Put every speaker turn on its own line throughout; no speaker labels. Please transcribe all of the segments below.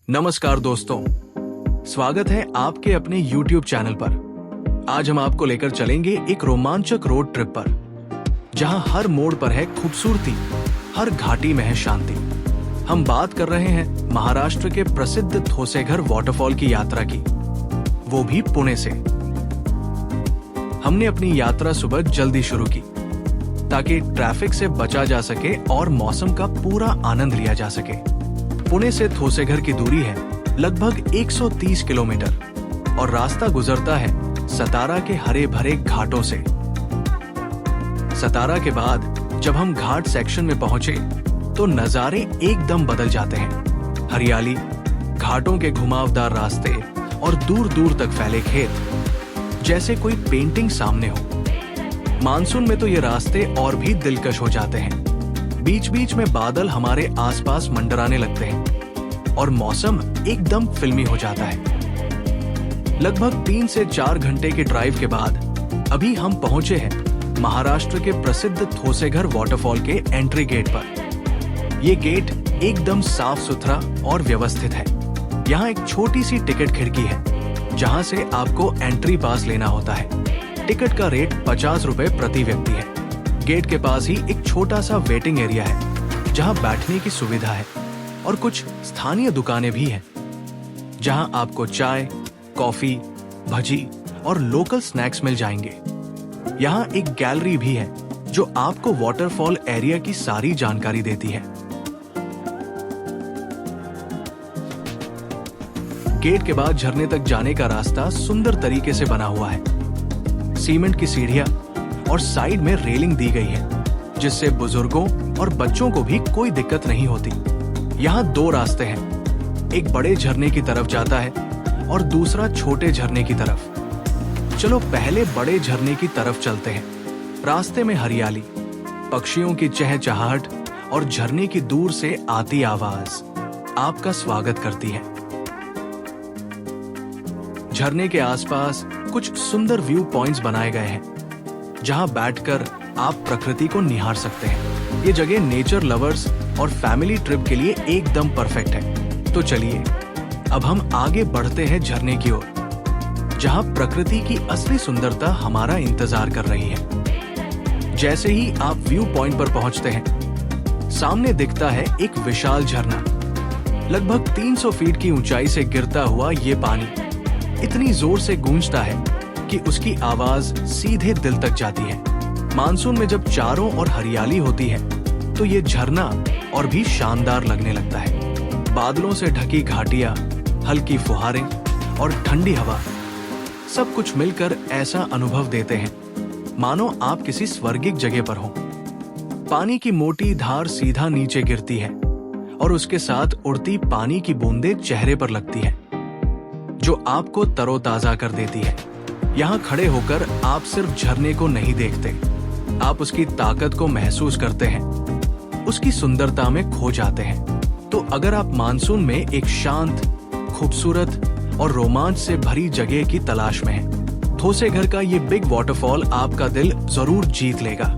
नमस्कार दोस्तों, स्वागत है आपके अपने YouTube चैनल पर। आज हम आपको लेकर चलेंगे एक रोमांचक रोड ट्रिप पर, जहां हर मोड़ पर है खूबसूरती, हर घाटी में है शांति। हम बात कर रहे हैं महाराष्ट्र के प्रसिद्ध थोसेघर वाटरफॉल की यात्रा की, वो भी पुणे से। हमने अपनी यात्रा सुबह जल्दी शुरू की ताकि ट्रैफिक से बचा जा सके और मौसम का पूरा आनंद लिया जा सके। पुणे से थोसेघर की दूरी है लगभग 130 किलोमीटर और रास्ता गुजरता है सतारा के हरे भरे घाटों से। सतारा के बाद जब हम घाट सेक्शन में पहुंचे तो नजारे एकदम बदल जाते हैं। हरियाली, घाटों के घुमावदार रास्ते और दूर दूर तक फैले खेत, जैसे कोई पेंटिंग सामने हो। मानसून में तो ये रास्ते और भी दिलकश हो जाते हैं। बीच बीच में बादल हमारे आसपास मंडराने लगते हैं और मौसम एकदम फिल्मी हो जाता है। लगभग 3 से 4 घंटे के ड्राइव के बाद अभी हम पहुंचे हैं महाराष्ट्र के प्रसिद्ध थोसेघर वाटरफॉल के एंट्री गेट पर। ये गेट एकदम साफ सुथरा और व्यवस्थित है। यहाँ एक छोटी सी टिकट खिड़की है जहाँ से आपको एंट्री पास लेना होता है। टिकट का रेट 50 रुपए प्रति व्यक्ति है। गेट के पास ही एक छोटा सा वेटिंग एरिया है जहां बैठने की सुविधा है और कुछ स्थानीय दुकानें भी हैं जहां आपको चाय, कॉफी, भजी और लोकल स्नैक्स मिल जाएंगे। यहां एक गैलरी भी है जो आपको वाटरफॉल एरिया की सारी जानकारी देती है। गेट के बाद झरने तक जाने का रास्ता सुंदर तरीके से बना हुआ है। सीमेंट की सीढ़ियां और साइड में रेलिंग दी गई है जिससे बुजुर्गों और बच्चों को भी कोई दिक्कत नहीं होती। यहाँ 2 रास्ते हैं, एक बड़े झरने की तरफ जाता है और दूसरा छोटे झरने की तरफ। चलो पहले बड़े झरने की तरफ चलते हैं। रास्ते में हरियाली, पक्षियों की चहचहाहट और झरने की दूर से आती आवाज आपका स्वागत करती है। झरने के आसपास कुछ सुंदर व्यू पॉइंट्स बनाए गए हैं जहां बैठकर आप प्रकृति को निहार सकते हैं। ये जगह नेचर लवर्स और फैमिली ट्रिप के लिए एकदम परफेक्ट है। तो चलिए अब हम आगे बढ़ते हैं झरने की ओर, जहां प्रकृति की असली सुंदरता हमारा इंतजार कर रही है। जैसे ही आप व्यू पॉइंट पर पहुंचते हैं, सामने दिखता है एक विशाल झरना। लगभग 300 फीट की ऊंचाई से गिरता हुआ ये पानी इतनी जोर से गूंजता है कि उसकी आवाज सीधे दिल तक जाती है। मानसून में जब चारों ओर हरियाली होती है तो ये झरना और भी शानदार लगने लगता है। बादलों से ढकी घाटियां, हल्की फुहारें और ठंडी हवा, सब कुछ मिलकर ऐसा अनुभव देते हैं मानो आप किसी स्वर्गिक जगह पर हो। पानी की मोटी धार सीधा नीचे गिरती है और उसके साथ उड़ती पानी की बूंदें चेहरे पर लगती है जो आपको तरोताजा कर देती है। यहाँ खड़े होकर आप सिर्फ झरने को नहीं देखते, आप उसकी ताकत को महसूस करते हैं, उसकी सुंदरता में खो जाते हैं। तो अगर आप मानसून में एक शांत, खूबसूरत और रोमांच से भरी जगह की तलाश में हैं, थोसेघर का ये बिग वाटरफॉल आपका दिल जरूर जीत लेगा।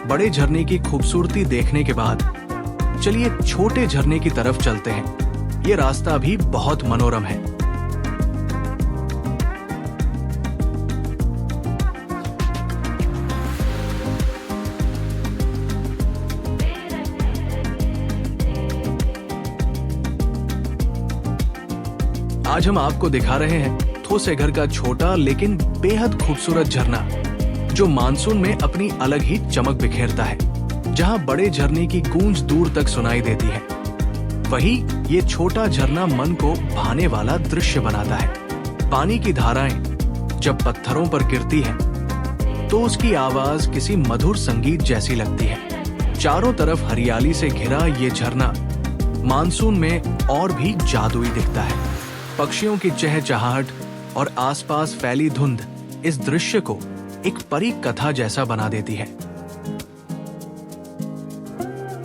बड़े झरने की खूबसूरती देखने के बाद चलिए छोटे झरने की तरफ चलते हैं। ये रास्ता भी बहुत मनोरम है। आज हम आपको दिखा रहे हैं थोसेघर का छोटा लेकिन बेहद खूबसूरत झरना, जो मानसून में अपनी अलग ही चमक बिखेरता है। जहां बड़े झरने की गूंज दूर तक सुनाई देती है, वहीं ये छोटा झरना मन को भाने वाला दृश्य बनाता है। पानी की धाराएं जब पत्थरों पर गिरती हैं, तो उसकी आवाज किसी मधुर संगीत जैसी लगती है। चारों तरफ हरियाली से घिरा ये झरना मानसून में और भी जादुई दिखता है। पक्षियों की चहचहाहट और आसपास फैली धुंध इस दृश्य को एक परी कथा जैसा बना देती है।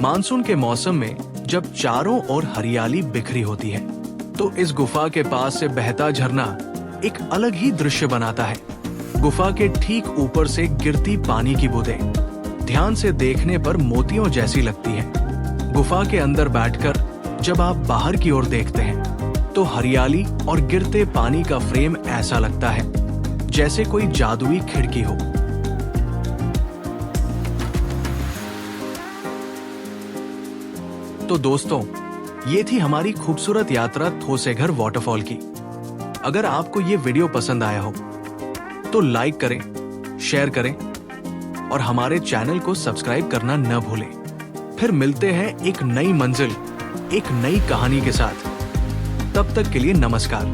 मानसून के मौसम में जब चारों ओर हरियाली बिखरी होती है, तो इस गुफा के पास से बहता झरना एक अलग ही दृश्य बनाता है। गुफा के ठीक ऊपर से गिरती पानी की बूंदें ध्यान से देखने पर मोतियों जैसी लगती है। गुफा के अंदर बैठकर जब आप बाहर की ओर देखते हैं तो हरियाली और गिरते पानी का फ्रेम ऐसा लगता है जैसे कोई जादुई खिड़की हो। तो दोस्तों, ये थी हमारी खूबसूरत यात्रा ठोसेघर वाटरफॉल की। अगर आपको ये वीडियो पसंद आया हो तो लाइक करें, शेयर करें और हमारे चैनल को सब्सक्राइब करना न भूलें। फिर मिलते हैं एक नई मंजिल, एक नई कहानी के साथ। तब तक के लिए नमस्कार।